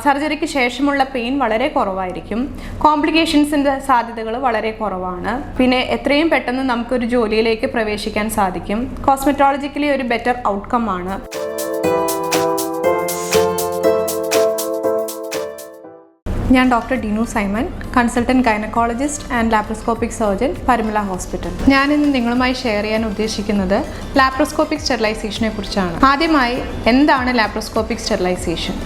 സർജറിക്ക് ശേഷമുള്ള പെയിൻ വളരെ കുറവായിരിക്കും. കോംപ്ലിക്കേഷൻസിൻ്റെ സാധ്യതകൾ വളരെ കുറവാണ്. പിന്നെ എത്രയും പെട്ടെന്ന് നമുക്കൊരു ജോലിയിലേക്ക് പ്രവേശിക്കാൻ സാധിക്കും. കോസ്മെറ്റോളജിക്കലി ഒരു ബെറ്റർ ഔട്ട്കം ആണ്. ഞാൻ doctor Dinu Simon, consultant gynaecologist and laparoscopic surgeon, Parimala hospital. ഞാനിന്ന് നിങ്ങളുമായി ഷെയർ ചെയ്യാൻ ഉദ്ദേശിക്കുന്നത് ലാപ്രോസ്കോപ്പിക് സ്റ്റെറിലൈസേഷനെ കുറിച്ചാണ്. ആദ്യമായി, എന്താണ് laparoscopic sterilisation?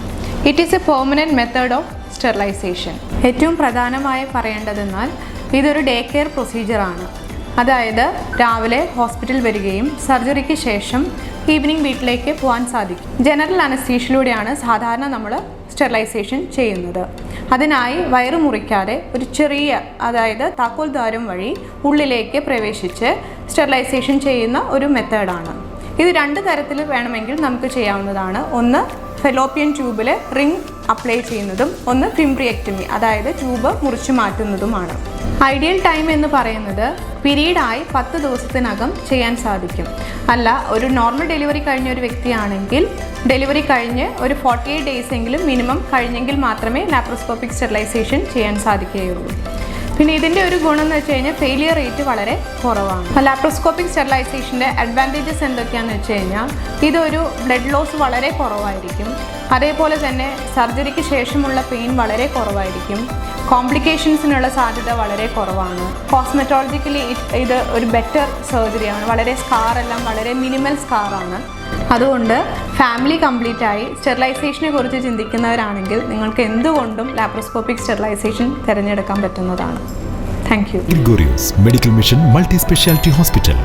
It is a permanent method of sterilisation. ഏറ്റവും പ്രധാനമായി പറയേണ്ടതെന്നാൽ ഇതൊരു ഡേ കെയർ പ്രൊസീജിയറാണ്. അതായത് രാവിലെ ഹോസ്പിറ്റൽ വരികയും സർജറിക്ക് ശേഷം ഈവനിങ് വീട്ടിലേക്ക് പോകാൻ സാധിക്കും. ജനറൽ അനസ്തീഷ്യയിലൂടെയാണ് സാധാരണ നമ്മൾ സ്റ്റെറിലൈസേഷൻ ചെയ്യുന്നത്. അതിനായി വയറ് മുറിക്കാതെ ഒരു ചെറിയ, അതായത് താക്കോൽ ദ്വാരം വഴി ഉള്ളിലേക്ക് പ്രവേശിച്ച് സ്റ്റെറിലൈസേഷൻ ചെയ്യുന്ന ഒരു മെത്തേഡാണ്. ഇത് രണ്ട് തരത്തിൽ വേണമെങ്കിൽ നമുക്ക് ചെയ്യാവുന്നതാണ്. ഒന്ന് ഫെലോപ്പിയൻ ട്യൂബിൽ റിംഗ് അപ്ലൈ ചെയ്യുന്നതും, ഒന്ന് ഫിംബ്രിയക്ടമി, അതായത് ട്യൂബ് മുറിച്ചു മാറ്റുന്നതുമാണ്. ഐഡിയൽ ടൈം എന്ന് പറയുന്നത് പീരീഡായി 10 ദിവസത്തിനകം ചെയ്യാൻ സാധിക്കും. അല്ല, ഒരു നോർമൽ ഡെലിവറി കഴിഞ്ഞ ഒരു വ്യക്തിയാണെങ്കിൽ ഡെലിവറി കഴിഞ്ഞ് ഒരു 48 ഡേയ്സ് എങ്കിലും മിനിമം കഴിഞ്ഞെങ്കിൽ മാത്രമേ ലാപ്രോസ്കോപ്പിക് സ്റ്റെറിലൈസേഷൻ ചെയ്യാൻ സാധിക്കുകയുള്ളൂ. പിന്നെ ഇതിൻ്റെ ഒരു ഗുണം എന്ന് വെച്ച് കഴിഞ്ഞാൽ ഫെയിലിയർ റേറ്റ് വളരെ കുറവാണ്. ലാപ്രോസ്കോപ്പിക് സ്റ്റെറിലൈസേഷൻ്റെ അഡ്വാൻറ്റേജസ് എന്തൊക്കെയാണെന്ന് വെച്ച് കഴിഞ്ഞാൽ ഇതൊരു ബ്ലഡ് ലോസ് വളരെ കുറവായിരിക്കും. അതേപോലെ തന്നെ സർജറിക്ക് ശേഷമുള്ള പെയിൻ വളരെ കുറവായിരിക്കും. കോംപ്ലിക്കേഷൻസിനുള്ള സാധ്യത വളരെ കുറവാണ്. കോസ്മെറ്റോളജിക്കലി ഇത് ഒരു ബെറ്റർ സർജറിയാണ്. വളരെ സ്കാറെല്ലാം വളരെ മിനിമൽ സ്കാറാണ്. അതുകൊണ്ട് ഫാമിലി കംപ്ലീറ്റായി സ്റ്റെറിലൈസേഷനെ കുറിച്ച് ചിന്തിക്കുന്നവരാണെങ്കിൽ നിങ്ങൾക്ക് എന്തുകൊണ്ടും ലാപ്രോസ്കോപ്പിക് സ്റ്റെറിലൈസേഷൻ തിരഞ്ഞെടുക്കാൻ പറ്റുന്നതാണ്. Thank you. Gregorios Medical Mission Multi Speciality Hospital.